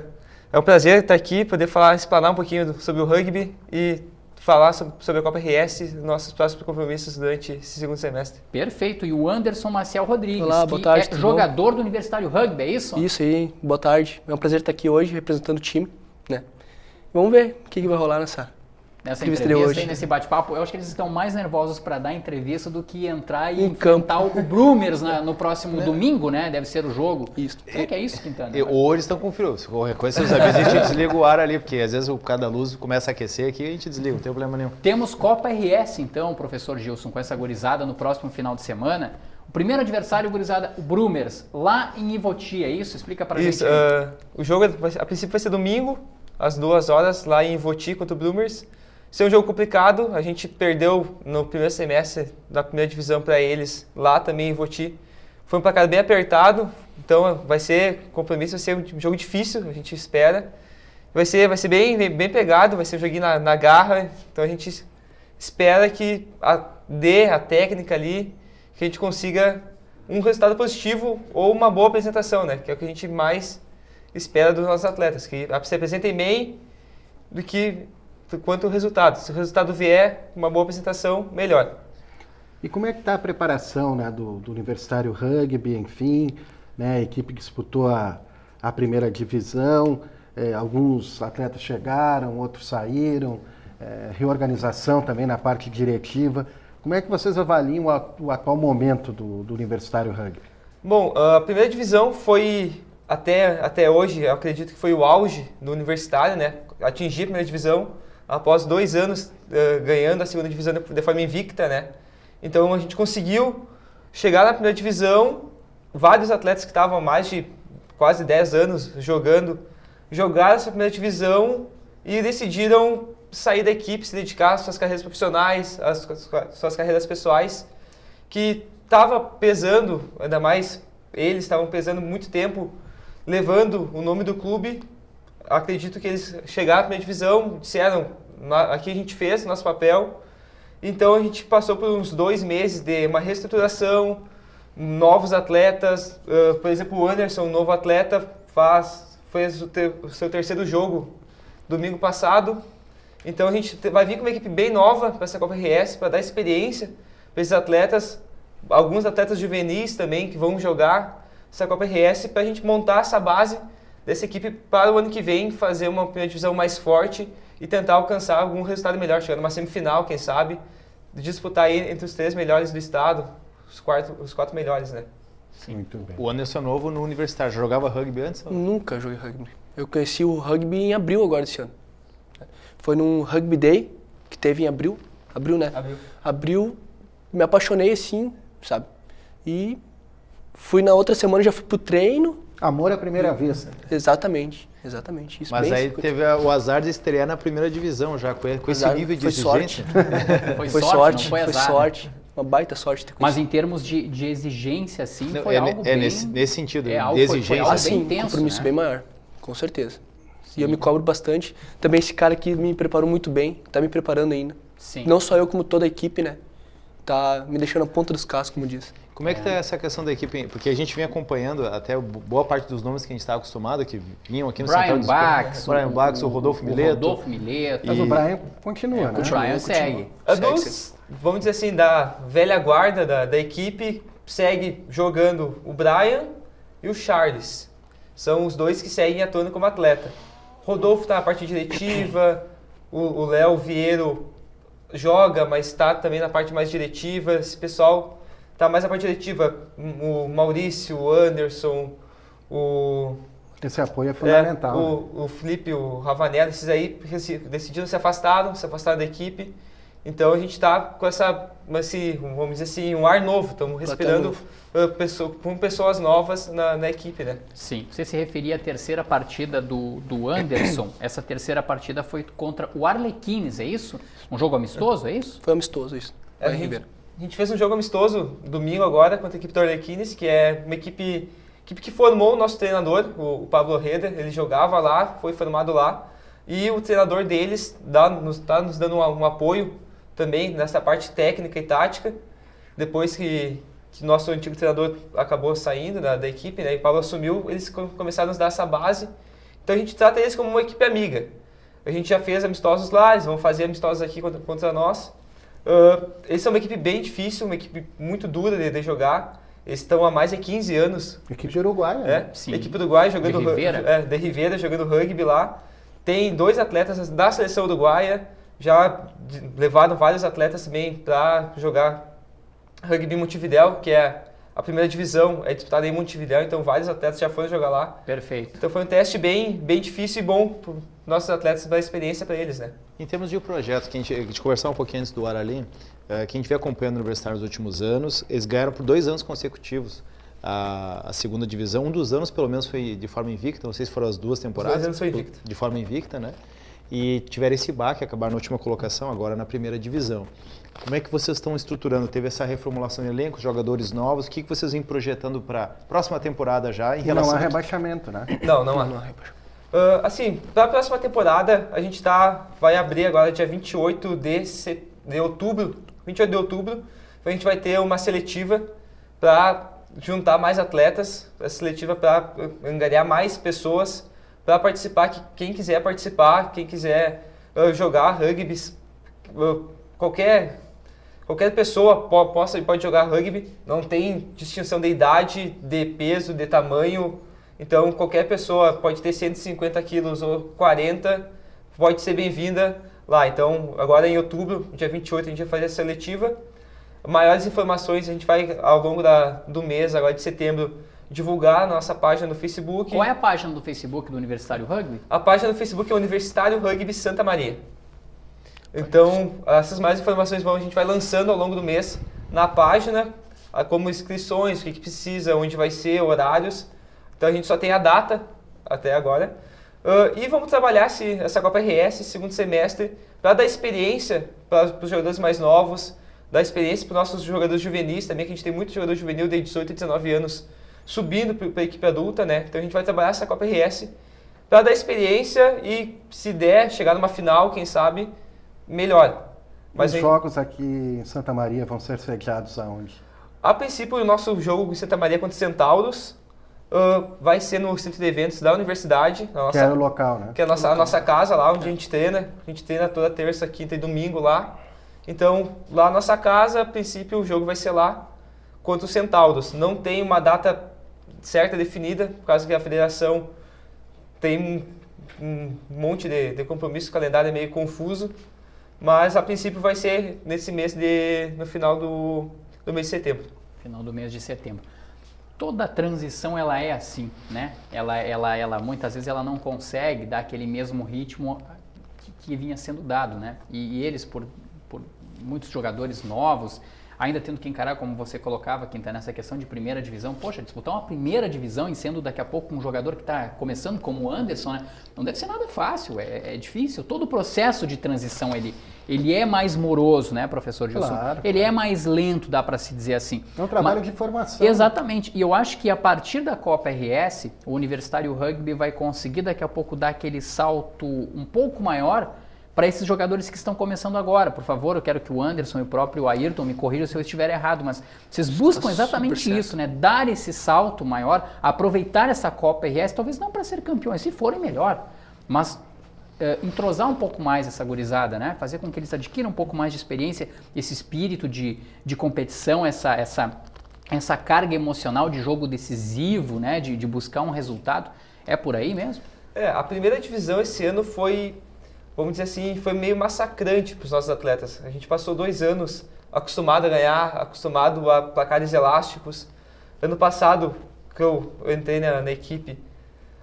um prazer estar aqui, poder explanar um pouquinho sobre o rugby e falar sobre a Copa RS, nossos próximos compromissos durante esse segundo semestre.
Perfeito. E o Anderson Maciel Rodrigues,
Olá, boa tarde,
que é jogador do Universitário Rugby, é isso?
Isso aí, boa tarde. É um prazer estar aqui hoje representando o time, né? Vamos ver o que vai rolar nessa
entrevista hoje. Nesse bate-papo. Eu acho que eles estão mais nervosos para dar entrevista do que entrar e enfrentar o Brumers no próximo domingo, né? Deve ser o jogo.
Isso.
Será que é isso, Quintana?
Ou eles estão com frio. Se qualquer coisa, vocês avisam, a gente desliga o ar ali, porque às vezes cada luz começa a aquecer aqui e a gente desliga, não tem problema nenhum.
Temos Copa RS, então, professor Gilson, com essa gurizada no próximo final de semana. O primeiro adversário, gurizada, o Brumers, lá em Ivoti, é isso? Explica pra gente.
O jogo, a princípio, vai ser domingo, às 2 horas, lá em Ivoti contra o Brumers. Isso é um jogo complicado, a gente perdeu no primeiro semestre da primeira divisão para eles, lá também em Ivoti. Foi um placar bem apertado, então vai ser compromisso, vai ser um jogo difícil, a gente espera. Vai ser bem pegado, vai ser um joguinho na garra, então a gente espera que dê a técnica ali, que a gente consiga um resultado positivo ou uma boa apresentação, né? Que é o que a gente mais espera dos nossos atletas, que se apresentem bem quanto o resultado. Se o resultado vier, uma boa apresentação, melhor.
E como é que está a preparação, né, do Universitário Rugby, enfim, né, a equipe que disputou a primeira divisão, alguns atletas chegaram, outros saíram, reorganização também na parte diretiva. Como é que vocês avaliam o atual momento do Universitário Rugby?
Bom, a primeira divisão foi, até hoje, eu acredito que foi o auge do Universitário, né? Atingir a primeira divisão após 2 anos ganhando a segunda divisão de forma invicta, né? Então a gente conseguiu chegar na primeira divisão, vários atletas que estavam há mais de quase 10 anos jogaram essa primeira divisão e decidiram sair da equipe, se dedicar às suas carreiras profissionais, às suas carreiras pessoais, que estava pesando, ainda mais eles estavam pesando muito tempo, levando o nome do clube. Acredito que eles chegaram à primeira divisão, disseram, aqui a gente fez nosso papel. Então a gente passou por uns 2 meses de uma reestruturação, novos atletas, por exemplo o Anderson, um novo atleta, fez o seu terceiro jogo domingo passado. Então a gente vai vir com uma equipe bem nova para essa Copa RS, para dar experiência para esses atletas, alguns atletas juvenis também que vão jogar essa Copa RS, para a gente montar essa base dessa equipe para o ano que vem, fazer uma primeira divisão mais forte e tentar alcançar algum resultado melhor, chegar numa semifinal, quem sabe, disputar aí entre os 3 melhores do estado, os 4 melhores, né?
Sim. Muito bem.
O Anderson novo no Universitário, jogava rugby antes? Ou?
Nunca joguei rugby. Eu conheci o rugby em abril agora desse ano. Foi num Rugby Day, que teve em abril, né? Abril, me apaixonei assim, sabe? E fui na outra semana, já fui pro treino.
Amor à primeira vista.
Exatamente. Isso.
Mas aí teve o azar de estrear na primeira divisão já, com esse nível de exigência.
Foi sorte, não foi azar,
sorte.
Né?
Uma baita sorte.
Mas em termos de exigência, assim, foi algo bem...
Nesse sentido, de exigência.
Foi algo bem
um
intenso,
compromisso,
né?
bem maior, com certeza. Sim. E eu me cobro bastante. Também esse cara aqui me preparou muito bem, tá me preparando ainda.
Sim.
Não só eu, como toda a equipe, né? Tá me deixando a ponta dos cascos, como diz.
Como é que tá essa questão da equipe? Porque a gente vem acompanhando até boa parte dos nomes que a gente está acostumado, que vinham aqui no Central do Esporte. Brian Bax, o Rodolfo Mileto.
Mas o Brian continua, né?
O Brian segue.
Vamos dizer assim, da velha guarda da equipe, segue jogando o Brian e o Charles. São os 2 que seguem atuando como atleta. Rodolfo está na parte diretiva, o Léo Vieiro joga, mas está também na parte mais diretiva. Esse pessoal está mais na parte diretiva. O Maurício, o Anderson,
Esse apoio é fundamental.
O Felipe, o Ravanelli, esses aí decidiram se afastaram da equipe. Então a gente está com vamos dizer assim, um ar novo, estamos respirando com pessoas novas na equipe, né?
Sim, você se referia à terceira partida do Anderson, essa terceira partida foi contra o Arlequines, é isso? Um jogo amistoso, é isso?
Foi amistoso, isso.
A gente fez um jogo amistoso domingo agora contra a equipe do Arlequines, que é uma equipe que formou o nosso treinador, o Pablo Reder, ele jogava lá, foi formado lá, e o treinador deles está nos dando um apoio também nessa parte técnica e tática, depois que nosso antigo treinador acabou saindo da equipe, né, e o Pablo assumiu, eles começaram a nos dar essa base, então a gente trata eles como uma equipe amiga. A gente já fez amistosos lá, eles vão fazer amistosos aqui contra nós. Eles são uma equipe bem difícil, uma equipe muito dura de jogar. Eles estão há mais de 15 anos.
Equipe de Uruguai, né?
Sim.
Equipe do Uruguai jogando
de
Rivera jogando rugby lá. Tem 2 atletas da seleção uruguaia, já levaram vários atletas também para jogar rugby em Montevidéu, que é a primeira divisão, é disputada em Montevidéu, então vários atletas já foram jogar lá.
Perfeito.
Então foi um teste bem difícil e bom para nossos atletas, dar experiência para eles, né?
Em termos de projeto, que a gente conversar um pouquinho antes do ar ali, quem estiver acompanhando o Universitário nos últimos anos, eles ganharam por 2 anos consecutivos a segunda divisão. Um dos anos, pelo menos, foi de forma invicta, não sei se foram as 2 temporadas.
2 anos foi invicta.
De forma invicta, né? E tiveram esse baque, acabaram na última colocação, agora na primeira divisão. Como é que vocês estão estruturando? Teve essa reformulação de elenco, jogadores novos, o que vocês vêm projetando para a próxima temporada já em relação...
Não há rebaixamento, né?
Não há rebaixamento. Assim, para a próxima temporada, a gente vai abrir agora dia 28 de outubro, a gente vai ter uma seletiva para juntar mais atletas, a seletiva para angariar mais pessoas para participar, quem quiser participar, quem quiser jogar rugby, qualquer pessoa pode jogar rugby, não tem distinção de idade, de peso, de tamanho, então qualquer pessoa pode ter 150 quilos ou 40, pode ser bem-vinda lá. Então agora em outubro, dia 28, a gente vai fazer a seletiva. Maiores informações a gente vai ao longo do mês, agora de setembro, divulgar a nossa página no Facebook.
Qual é a página do Facebook do Universitário Rugby?
A página do Facebook é Universitário Rugby Santa Maria. Então, essas mais informações a gente vai lançando ao longo do mês na página, como inscrições, o que precisa, onde vai ser, horários. Então a gente só tem a data até agora. E vamos trabalhar essa Copa RS, segundo semestre, para dar experiência para os jogadores mais novos, dar experiência para os nossos jogadores juvenis também, que a gente tem muito jogador juvenil de 18 e 19 anos subindo para a equipe adulta, né? Então a gente vai trabalhar essa Copa RS para dar experiência e, se der, chegar numa final, quem sabe, melhor.
Mas os jogos aqui em Santa Maria vão ser sediados aonde?
A princípio, o nosso jogo em Santa Maria contra o Centauros vai ser no centro de eventos da universidade.
Que é o local, né?
Que é a nossa casa lá, onde a gente treina. A gente treina toda terça, quinta e domingo lá. Então, lá na nossa casa, a princípio, o jogo vai ser lá contra o Centauros. Não tem uma data certa definida, por causa que a federação tem um monte de compromissos, o calendário é meio confuso. Mas, a princípio, vai ser nesse mês no final do mês de setembro.
Final do mês de setembro. Toda transição ela é assim, né? Ela muitas vezes ela não consegue dar aquele mesmo ritmo que vinha sendo dado, né? E eles, por muitos jogadores novos, ainda tendo que encarar, como você colocava, Quinta, nessa questão de primeira divisão. Poxa, disputar uma primeira divisão e sendo daqui a pouco um jogador que está começando como o Anderson, né? Não deve ser nada fácil, é difícil. Todo o processo de transição, ele é mais moroso, né, professor Gilson?
Claro.
Ele é mais lento, dá para se dizer assim.
É um trabalho de formação.
Exatamente. E eu acho que a partir da Copa RS, o Universitário Rugby vai conseguir daqui a pouco dar aquele salto um pouco maior para esses jogadores que estão começando agora. Por favor, eu quero que o Anderson e o próprio Ayrton me corrijam se eu estiver errado, mas vocês buscam exatamente isso, né? Dar esse salto maior, aproveitar essa Copa RS, talvez não para ser campeões, se forem melhor, mas entrosar um pouco mais essa gurizada, né? Fazer com que eles adquiram um pouco mais de experiência, esse espírito de competição, essa carga emocional de jogo decisivo, né? De buscar um resultado. É por aí mesmo?
A primeira divisão esse ano foi, vamos dizer assim, foi meio massacrante para os nossos atletas. A gente passou 2 anos acostumado a ganhar, acostumado a placares elásticos. Ano passado, que eu entrei na equipe,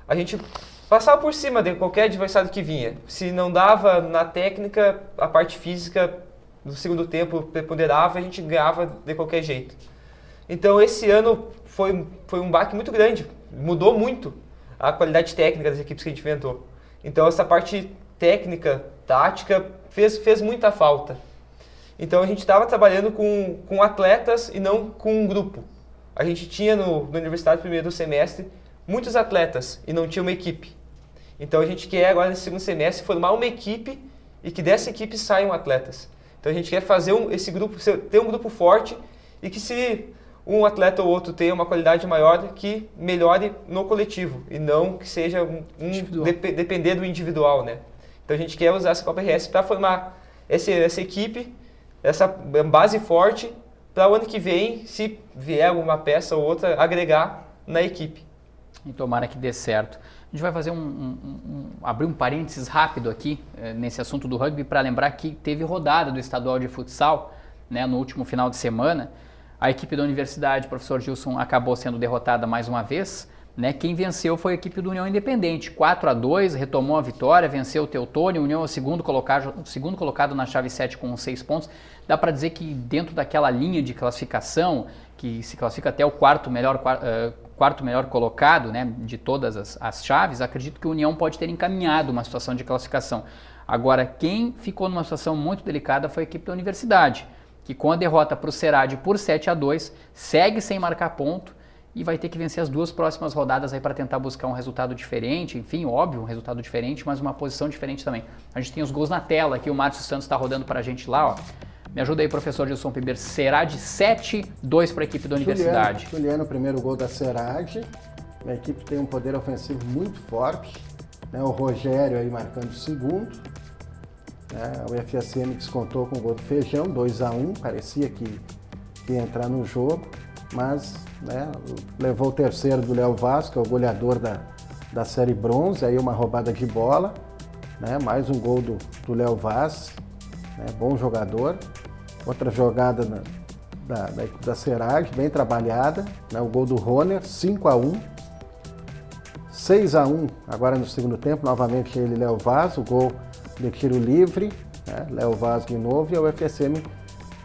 a gente passava por cima de qualquer adversário que vinha. Se não dava na técnica, a parte física no segundo tempo preponderava e a gente ganhava de qualquer jeito. Então esse ano foi um baque muito grande, mudou muito a qualidade técnica das equipes que a gente enfrentou. Então essa parte técnica, tática, fez muita falta. Então a gente estava trabalhando com atletas e não com um grupo. A gente tinha no Universitário primeiro semestre muitos atletas e não tinha uma equipe. Então a gente quer agora nesse segundo semestre formar uma equipe e que dessa equipe saiam atletas. Então a gente quer fazer esse grupo, ter um grupo forte e que se um atleta ou outro tenha uma qualidade maior, que melhore no coletivo e não que seja depender do individual, né? Então a gente quer usar essa Copa RS para formar essa equipe, essa base forte, para o ano que vem, se vier alguma peça ou outra, agregar na equipe.
E tomara que dê certo. A gente vai fazer abrir um parênteses rápido aqui nesse assunto do rugby para lembrar que teve rodada do estadual de futsal, né, no último final de semana. A equipe da universidade, o professor Gilson, acabou sendo derrotada mais uma vez. Né? Quem venceu foi a equipe do União Independente, 4-2, retomou a vitória, venceu o Teutônio. União é o segundo colocado na chave 7 com 6 pontos. Dá para dizer que dentro daquela linha de classificação, que se classifica até o quarto melhor colocado, né, de todas as chaves, acredito que o União pode ter encaminhado uma situação de classificação. Agora, quem ficou numa situação muito delicada foi a equipe da universidade, que com a derrota para o Serad por 7-2, segue sem marcar ponto e vai ter que vencer as 2 próximas rodadas aí para tentar buscar um resultado diferente, enfim, óbvio, um resultado diferente, mas uma posição diferente também. A gente tem os gols na tela aqui, o Márcio Santos está rodando para a gente lá, ó. Me ajuda aí, professor Gilson Piber. Serad 7-2 para a equipe da universidade.
Juliano, o primeiro gol da Serad. A equipe tem um poder ofensivo muito forte, né? O Rogério aí marcando o segundo. O FSM descontou com o gol do Feijão, 2-1, parecia que ia entrar no jogo, mas né, levou o terceiro do Léo Vaz, que é o goleador da série bronze, aí uma roubada de bola, né, mais um gol do Léo Vaz, né, bom jogador. Outra jogada da Serad, bem trabalhada, né, o gol do Roner, 5-1. 6-1 agora no segundo tempo, novamente ele, Léo Vaz, o gol de tiro livre, né? Léo Vaz de novo, e o FSM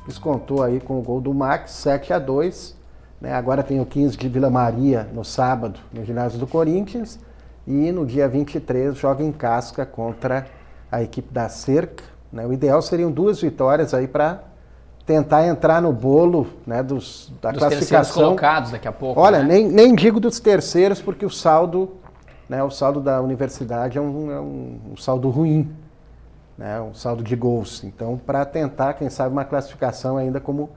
descontou aí com o gol do Max, 7-2. Né? Agora tem o 15 de Vila Maria no sábado, no ginásio do Corinthians, e no dia 23 joga em Casca contra a equipe da Cerca. Né? O ideal seriam 2 vitórias aí para tentar entrar no bolo, né, da classificação.
Terceiros colocados daqui a pouco.
Olha,
né?
nem digo dos terceiros, porque o saldo da universidade é um saldo ruim. Né, um saldo de gols. Então, para tentar, quem sabe, uma classificação ainda como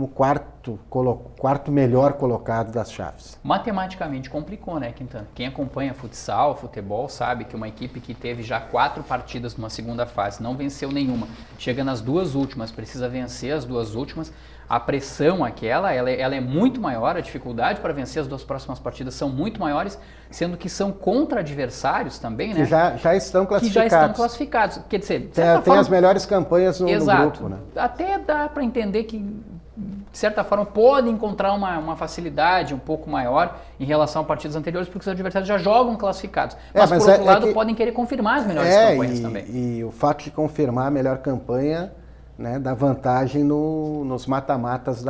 quarto melhor colocado das chaves.
Matematicamente complicou, né, Quintana? Quem acompanha futsal, futebol, sabe que uma equipe que teve já 4 partidas numa segunda fase, não venceu nenhuma, chega nas 2 últimas, precisa vencer as 2 últimas, a pressão ela é muito maior, a dificuldade para vencer as 2 próximas partidas são muito maiores, sendo que são contra adversários também, né?
Que já estão classificados.
Que já estão classificados. Quer dizer,
tem as melhores campanhas no grupo, né?
Até dá para entender que, de certa forma, pode encontrar uma facilidade um pouco maior em relação a partidas anteriores, porque os adversários já jogam classificados. Mas por outro lado, podem querer confirmar as melhores campanhas também.
E o fato de confirmar a melhor campanha, né, dá vantagem nos mata-matas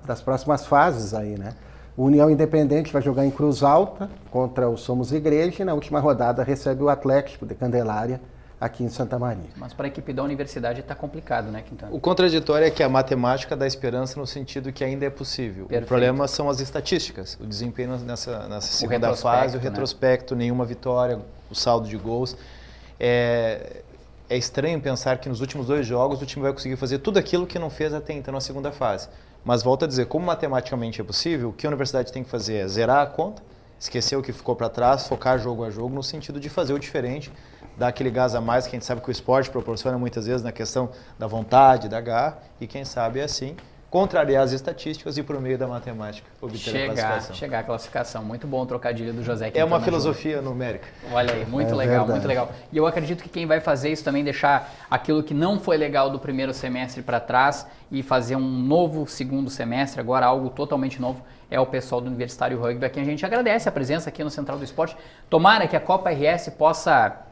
das próximas fases aí, né? O União Independente vai jogar em Cruz Alta contra o Somos Igreja e na última rodada recebe o Atlético de Candelária aqui em Santa Maria.
Mas para a equipe da universidade está complicado, né, Quintana?
O contraditório é que a matemática dá esperança no sentido que ainda é possível.
Perfeito.
O problema são as estatísticas, o desempenho nessa segunda fase, o retrospecto, né? Nenhuma vitória, o saldo de gols. É estranho pensar que nos últimos 2 jogos o time vai conseguir fazer tudo aquilo que não fez até então na segunda fase. Mas volto a dizer, como matematicamente é possível, o que a universidade tem que fazer é zerar a conta, esquecer o que ficou para trás, focar jogo a jogo no sentido de fazer o diferente, dar aquele gás a mais que a gente sabe que o esporte proporciona muitas vezes na questão da vontade, da garra, e quem sabe é assim, contrariar as estatísticas e por meio da matemática obter a classificação.
Chegar à classificação. Muito bom o trocadilho do José.
É uma filosofia numérica.
Olha aí, muito legal, verdade. Muito legal. E eu acredito que quem vai fazer isso também, deixar aquilo que não foi legal do primeiro semestre para trás e fazer um novo segundo semestre, agora algo totalmente novo, é o pessoal do Universitário Rugby, a quem a gente agradece a presença aqui no Central do Esporte. Tomara que a Copa RS possa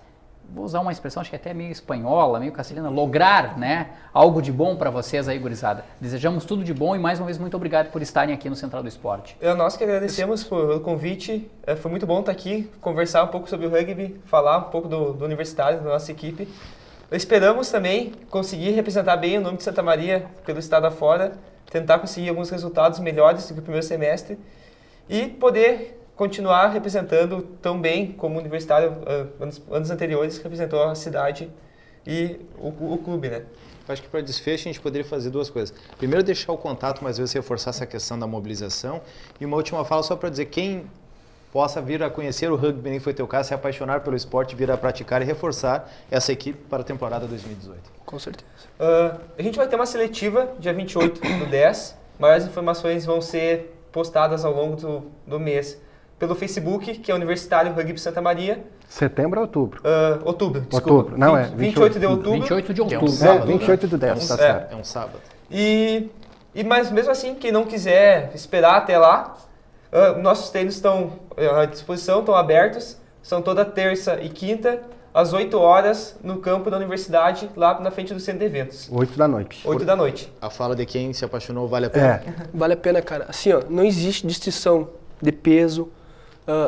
vou usar uma expressão, acho que até meio espanhola, meio castelhana, lograr, né, algo de bom para vocês aí, gurizada. Desejamos tudo de bom e mais uma vez muito obrigado por estarem aqui no Central do Esporte.
Nós que agradecemos pelo convite, foi muito bom estar aqui, conversar um pouco sobre o rugby, falar um pouco do universitário, da nossa equipe. Esperamos também conseguir representar bem o nome de Santa Maria pelo estado afora, tentar conseguir alguns resultados melhores do que o primeiro semestre e poder continuar representando tão bem como o universitário anos anteriores representou a cidade e o clube, né?
Eu acho que para desfecho a gente poderia fazer duas coisas. Primeiro, deixar o contato, mais vezes reforçar essa questão da mobilização. E uma última fala só para dizer quem possa vir a conhecer o rugby, nem foi teu caso, se apaixonar pelo esporte, vir a praticar e reforçar essa equipe para a temporada 2018.
Com certeza.
A gente vai ter uma seletiva dia 28 do 10. Maiores informações vão ser postadas ao longo do mês pelo Facebook, que é Universitário Rugby Santa Maria.
Setembro ou outubro?
Outubro, desculpa.
Outubro, não
28 de outubro.
28 de outubro.
É um sábado,
28 do 10, tá certo.
É um sábado.
Mas mesmo assim, quem não quiser esperar até lá, nossos treinos estão à disposição, estão abertos. São toda terça e quinta, às 8 horas, no campo da universidade, lá na frente do centro de eventos.
8 da noite.
8 da noite.
A fala de quem se apaixonou vale a pena?
Vale a pena, cara. Assim, ó, não existe distinção de peso,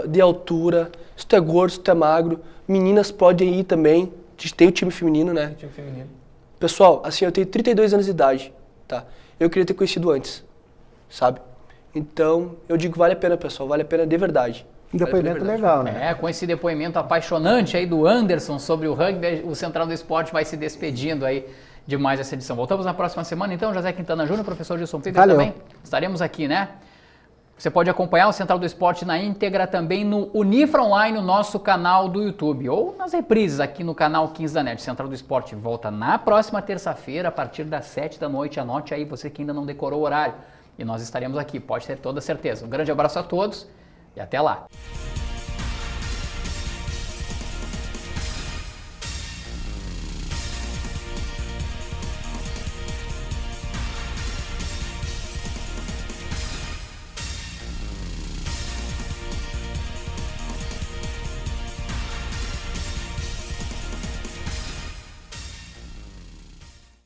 de altura, se tu é gordo, se tu é magro. Meninas podem ir também. A gente tem o time feminino, né?
Time feminino.
Pessoal, assim, eu tenho 32 anos de idade, tá? Eu queria ter conhecido antes, sabe? Então, eu digo vale a pena, pessoal. Vale a pena de verdade.
Um depoimento legal, né?
Com esse depoimento apaixonante aí do Anderson sobre o rugby, o Central do Esporte vai se despedindo aí de mais essa edição. Voltamos na próxima semana, então, José Quintana Júnior, professor Gilson Peter também. Estaremos aqui, né? Você pode acompanhar o Central do Esporte na íntegra também no Unifra Online, o nosso canal do YouTube, ou nas reprises aqui no canal 15 da NET. Central do Esporte volta na próxima terça-feira, a partir das 7 da noite. Anote aí, você que ainda não decorou o horário. E nós estaremos aqui, pode ter toda certeza. Um grande abraço a todos e até lá.